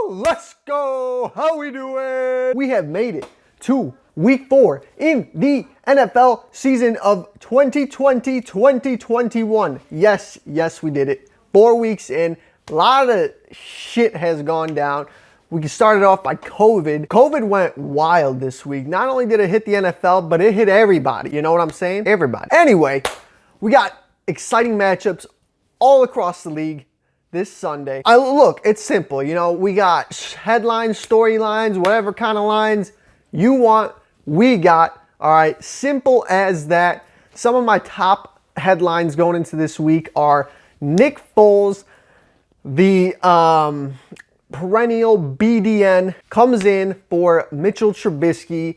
Let's go. How we doing? We have made it to week 4 in the NFL season of 2020-2021. Yes, we did it. 4 weeks in. A lot of shit has gone down. We started off by COVID. COVID went wild this week. Not only did it hit the NFL, but it hit everybody. You know what I'm saying? Everybody. Anyway, we got exciting matchups all across the league this Sunday. Look, it's simple. You know, we got headlines, storylines, whatever kind of lines you want, we got. All right, simple as that. Some of my top headlines going into this week are Nick Foles, the perennial BDN, comes in for Mitchell Trubisky,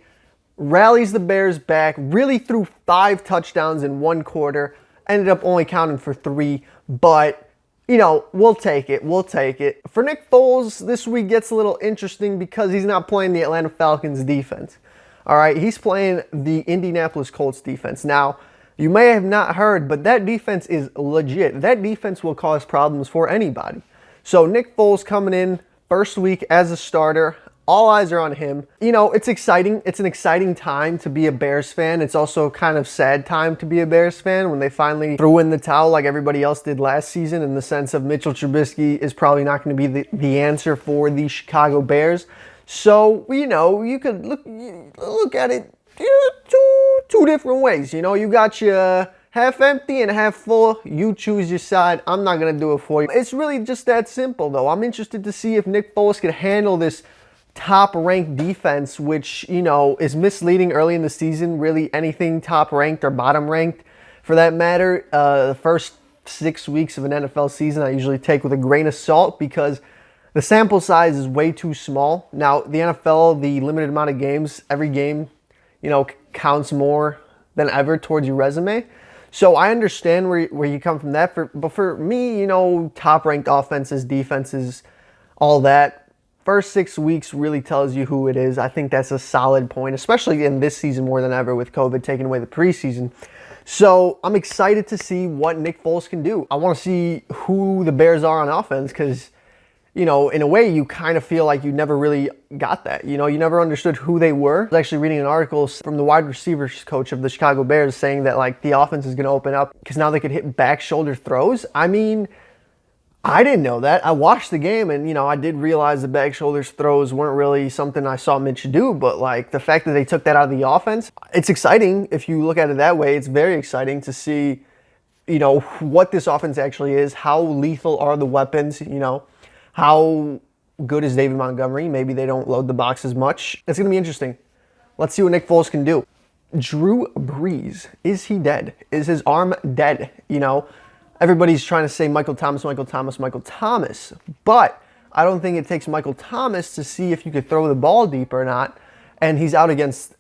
rallies the Bears back, really threw 5 touchdowns in 1 quarter, ended up only counting for 3, but you know, we'll take it. For Nick Foles, this week gets a little interesting because he's not playing the Atlanta Falcons defense. All right, he's playing the Indianapolis Colts defense. Now, you may have not heard, but that defense is legit. That defense will cause problems for anybody. So Nick Foles coming in first week as a starter. All eyes are on him. You know, it's exciting. It's an exciting time to be a Bears fan. It's also kind of sad time to be a Bears fan when they finally threw in the towel like everybody else did last season, in the sense of Mitchell Trubisky is probably not going to be the answer for the Chicago Bears. So, you know, you could look at it two different ways. You know, you got your half empty and half full. You choose your side. I'm not going to do it for you. It's really just that simple, though. I'm interested to see if Nick Foles can handle this top-ranked defense, which, you know, is misleading early in the season. Really, anything top-ranked or bottom-ranked, for that matter, the first 6 weeks of an NFL season, I usually take with a grain of salt because the sample size is way too small. Now, the NFL, the limited amount of games, every game, you know, counts more than ever towards your resume. So I understand where you come from that. But for me, you know, top-ranked offenses, defenses, all that, first 6 weeks really tells you who it is. I think that's a solid point, especially in this season more than ever with COVID taking away the preseason. So I'm excited to see what Nick Foles can do. I want to see who the Bears are on offense because, you know, in a way you kind of feel like you never really got that. You know, you never understood who they were. I was actually reading an article from the wide receivers coach of the Chicago Bears saying that, like, the offense is going to open up because now they could hit back shoulder throws. I mean, I didn't know that. I watched the game and, you know, I did realize the back shoulders throws weren't really something I saw Mitch do, but like the fact that they took that out of the offense, it's exciting. If you look at it that way, it's very exciting to see, you know, what this offense actually is, how lethal are the weapons, you know, how good is David Montgomery? Maybe they don't load the box as much. It's going to be interesting. Let's see what Nick Foles can do. Drew Brees, is he dead? Is his arm dead? You know, everybody's trying to say Michael Thomas, but I don't think it takes Michael Thomas to see if you could throw the ball deep or not, and he's out against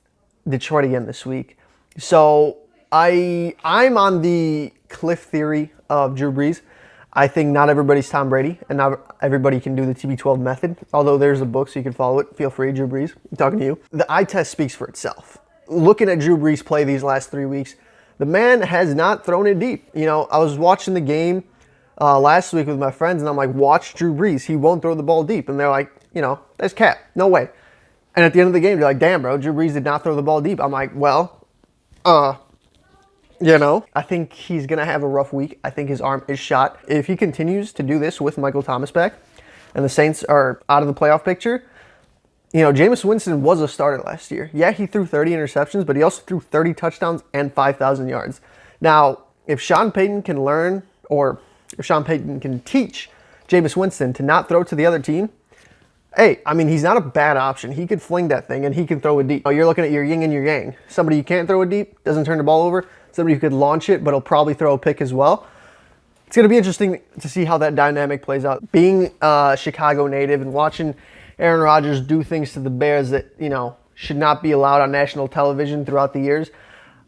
Detroit again this week. So I'm on the cliff theory of Drew Brees. I think not everybody's Tom Brady, and not everybody can do the TB12 method, although there's a book so you can follow it. Feel free, Drew Brees. I'm talking to you. The eye test speaks for itself. Looking at Drew Brees play these last 3 weeks, the man has not thrown it deep. You know, I was watching the game last week with my friends, and I'm like, watch Drew Brees. He won't throw the ball deep. And they're like, you know, that's cap. No way. And at the end of the game, they're like, damn, bro, Drew Brees did not throw the ball deep. I'm like, well, you know, I think he's going to have a rough week. I think his arm is shot. If he continues to do this with Michael Thomas back and the Saints are out of the playoff picture, you know, Jameis Winston was a starter last year. Yeah, he threw 30 interceptions, but he also threw 30 touchdowns and 5,000 yards. Now, if Sean Payton can learn, or if Sean Payton can teach Jameis Winston to not throw to the other team, hey, I mean, he's not a bad option. He could fling that thing, and he can throw it deep. You're looking at your yin and your yang. Somebody who can't throw it deep, doesn't turn the ball over. Somebody who could launch it, but he'll probably throw a pick as well. It's going to be interesting to see how that dynamic plays out. Being a Chicago native and watching Aaron Rodgers do things to the Bears that, you know, should not be allowed on national television throughout the years,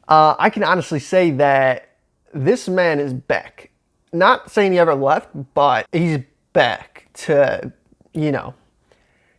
I can honestly say that this man is back. Not saying he ever left, but he's back to, you know,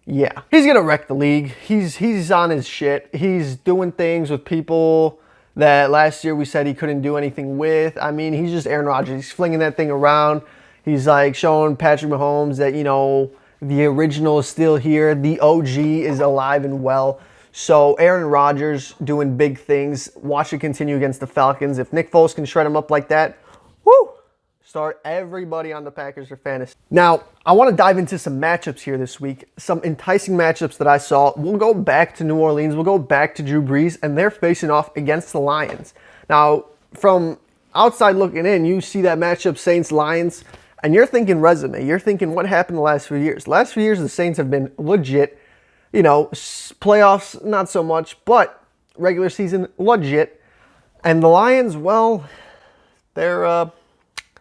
yeah. He's going to wreck the league. He's on his shit. He's doing things with people that last year we said he couldn't do anything with. I mean, he's just Aaron Rodgers. He's flinging that thing around. He's like showing Patrick Mahomes that, you know, The original is still here. The OG is alive and well. So Aaron Rodgers doing big things. Watch it continue against the Falcons. If Nick Foles can shred him up like that, whoo! Start everybody on the Packers for fantasy. Now, I want to dive into some matchups here this week. Some enticing matchups that I saw. We'll go back to New Orleans. We'll go back to Drew Brees, and they're facing off against the Lions. Now, from outside looking in, you see that matchup Saints-Lions, and you're thinking resume. You're thinking what happened the last few years. The last few years, the Saints have been legit. You know, playoffs, not so much, but regular season, legit. And the Lions, well, they're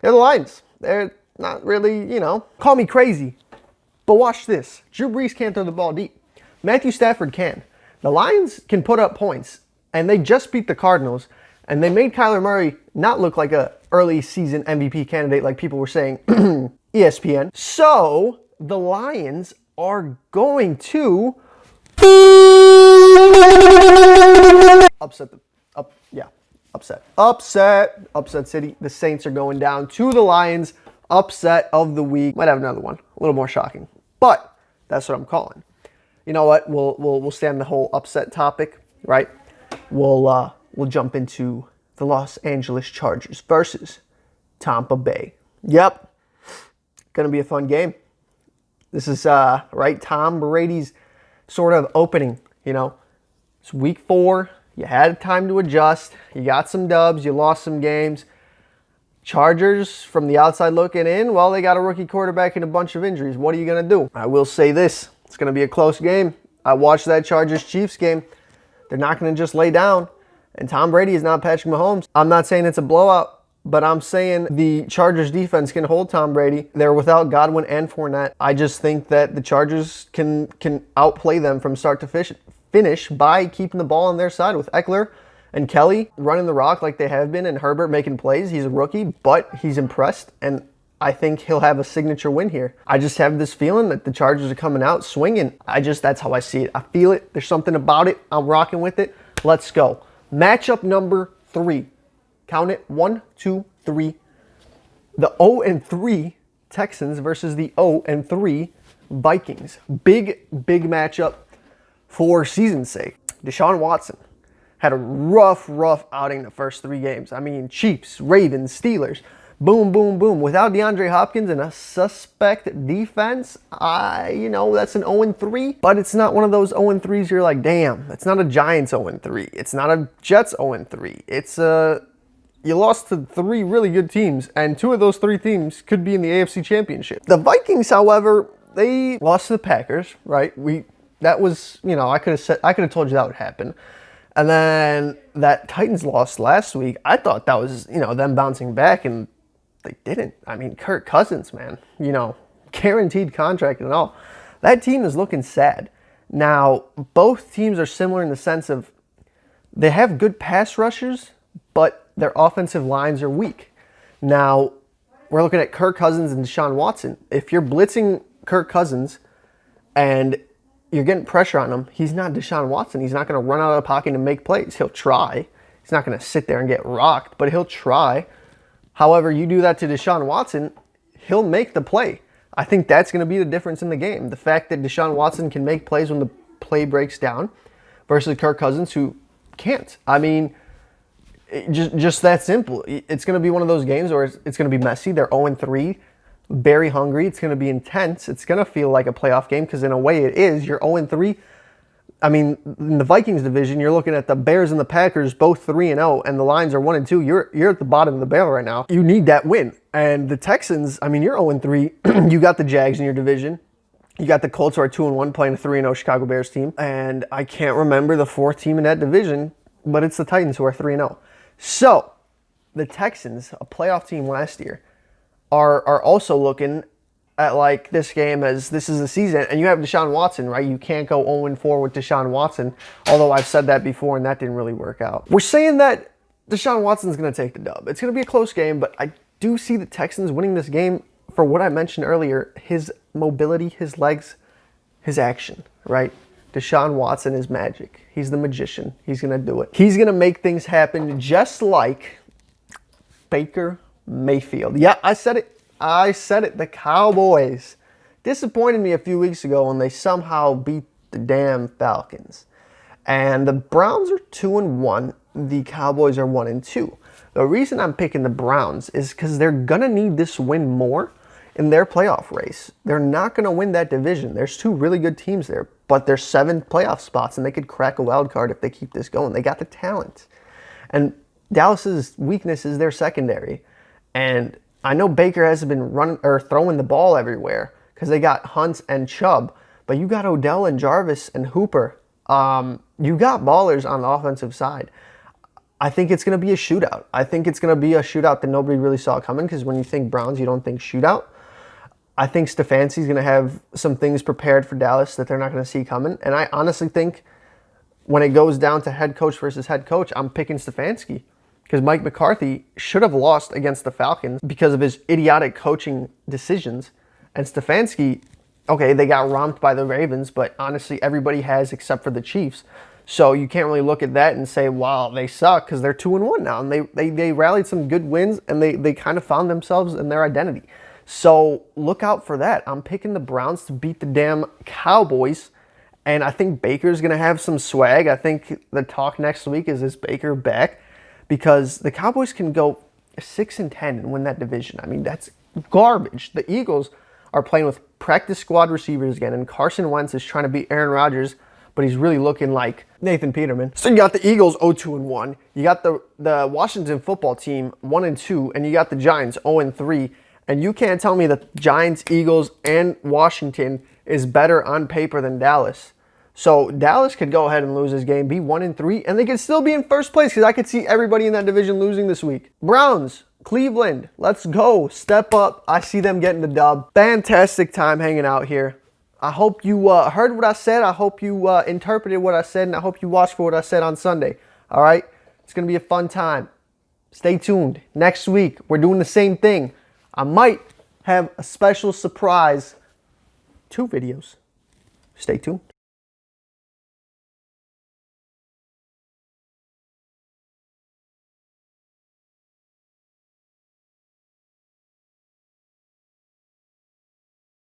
the Lions. They're not really, call me crazy. But watch this. Drew Brees can't throw the ball deep. Matthew Stafford can. The Lions can put up points, and they just beat the Cardinals, and they made Kyler Murray not look like a early season MVP candidate like people were saying, ESPN. So the Lions are going to upset city. The Saints are going down to the Lions. Upset of the week. Might have another one, a little more shocking, but that's what I'm calling. You know what? We'll stay on the whole upset topic, right? We'll jump into the Los Angeles Chargers versus Tampa Bay. Yep, gonna be a fun game. This is right, Tom Brady's sort of opening. It's week 4. You had time to adjust. You got some dubs. You lost some games. Chargers, from the outside looking in, well, they got a rookie quarterback and a bunch of injuries. What are you going to do? I will say this. It's going to be a close game. I watched that Chargers-Chiefs game. They're not going to just lay down. And Tom Brady is not Patrick Mahomes. I'm not saying it's a blowout, but I'm saying the Chargers defense can hold Tom Brady. They're without Godwin and Fournette. I just think that the Chargers can outplay them from start to finish by keeping the ball on their side with Eckler and Kelly running the rock like they have been, and Herbert making plays. He's a rookie, but he's impressed, and I think he'll have a signature win here. I just have this feeling that the Chargers are coming out swinging. That's how I see it. I feel it. There's something about it. I'm rocking with it. Let's go. Matchup number 3. Count it. 1, 2, 3. The 0-3 Texans versus the 0-3 Vikings. Big matchup for season's sake. Deshaun Watson had a rough outing the first 3 games. I mean, Chiefs, Ravens, Steelers, boom, boom, boom. Without DeAndre Hopkins and a suspect defense, that's an 0-3. But it's not one of those 0-3s you're like, damn. It's not a Giants 0-3. It's not a Jets 0-3. It's you lost to 3 really good teams, and 2 of those 3 teams could be in the AFC Championship. The Vikings, however, they lost to the Packers, right? That was, I could have told you that would happen. And then that Titans loss last week, I thought that was, them bouncing back, and they didn't. I mean, Kirk Cousins, man, guaranteed contract and all. That team is looking sad. Now, both teams are similar in the sense of they have good pass rushers, but their offensive lines are weak. Now, we're looking at Kirk Cousins and Deshaun Watson. If you're blitzing Kirk Cousins and you're getting pressure on him, he's not Deshaun Watson. He's not going to run out of the pocket and make plays. He'll try. He's not going to sit there and get rocked, but he'll try. However, you do that to Deshaun Watson, he'll make the play. I think that's going to be the difference in the game. The fact that Deshaun Watson can make plays when the play breaks down versus Kirk Cousins, who can't. I mean, just that simple. It's going to be one of those games where it's going to be messy. They're 0-3. Very hungry. It's going to be intense. It's going to feel like a playoff game because in a way it is. You're 0-3. I mean, in the Vikings division, you're looking at the Bears and the Packers, both 3-0, and the Lions are 1-2. You're at the bottom of the barrel right now. You need that win. And the Texans, I mean, you're 0-3. You got the Jags in your division. You got the Colts who are 2-1 playing a 3-0 Chicago Bears team. And I can't remember the 4th team in that division, but it's the Titans who are 3-0. So, the Texans, a playoff team last year, are also looking at like this game as this is the season, and you have Deshaun Watson, right? You can't go 0-4 with Deshaun Watson, although I've said that before and that didn't really work out. We're saying that Deshaun Watson's going to take the dub. It's going to be a close game, but I do see the Texans winning this game for what I mentioned earlier, his mobility, his legs, his action, right? Deshaun Watson is magic. He's the magician. He's going to do it. He's going to make things happen just like Baker Mayfield. Yeah, I said it. The Cowboys disappointed me a few weeks ago when they somehow beat the damn Falcons. And the Browns are 2-1. The Cowboys are 1-2. The reason I'm picking the Browns is because they're going to need this win more in their playoff race. They're not going to win that division. There's two really good teams there, but there's 7 playoff spots, and they could crack a wild card if they keep this going. They got the talent. And Dallas's weakness is their secondary. And I know Baker hasn't been running or throwing the ball everywhere because they got Hunt and Chubb, but you got Odell and Jarvis and Hooper. You got ballers on the offensive side. I think it's going to be a shootout. I think it's going to be a shootout that nobody really saw coming, because when you think Browns, you don't think shootout. I think Stefanski's going to have some things prepared for Dallas that they're not going to see coming. And I honestly think when it goes down to head coach versus head coach, I'm picking Stefanski, because Mike McCarthy should have lost against the Falcons because of his idiotic coaching decisions. And Stefanski, okay, they got romped by the Ravens, but honestly, everybody has except for the Chiefs. So you can't really look at that and say, wow, they suck, because they're 2-1 now. And they rallied some good wins, and they kind of found themselves in their identity. So look out for that. I'm picking the Browns to beat the damn Cowboys. And I think Baker's going to have some swag. I think the talk next week is Baker back? Because the Cowboys can go 6-10 and win that division. I mean, that's garbage. The Eagles are playing with practice squad receivers again, and Carson Wentz is trying to beat Aaron Rodgers, but he's really looking like Nathan Peterman. So you got the Eagles 0-2-1. You got the Washington football team 1-2, and you got the Giants 0-3. And you can't tell me that Giants, Eagles, and Washington is better on paper than Dallas. So Dallas could go ahead and lose this game, be 1-3, and they could still be in first place, because I could see everybody in that division losing this week. Browns, Cleveland, let's go. Step up. I see them getting the dub. Fantastic time hanging out here. I hope you heard what I said. I hope you interpreted what I said, and I hope you watched for what I said on Sunday. All right? It's going to be a fun time. Stay tuned. Next week, we're doing the same thing. I might have a special surprise. 2 videos. Stay tuned.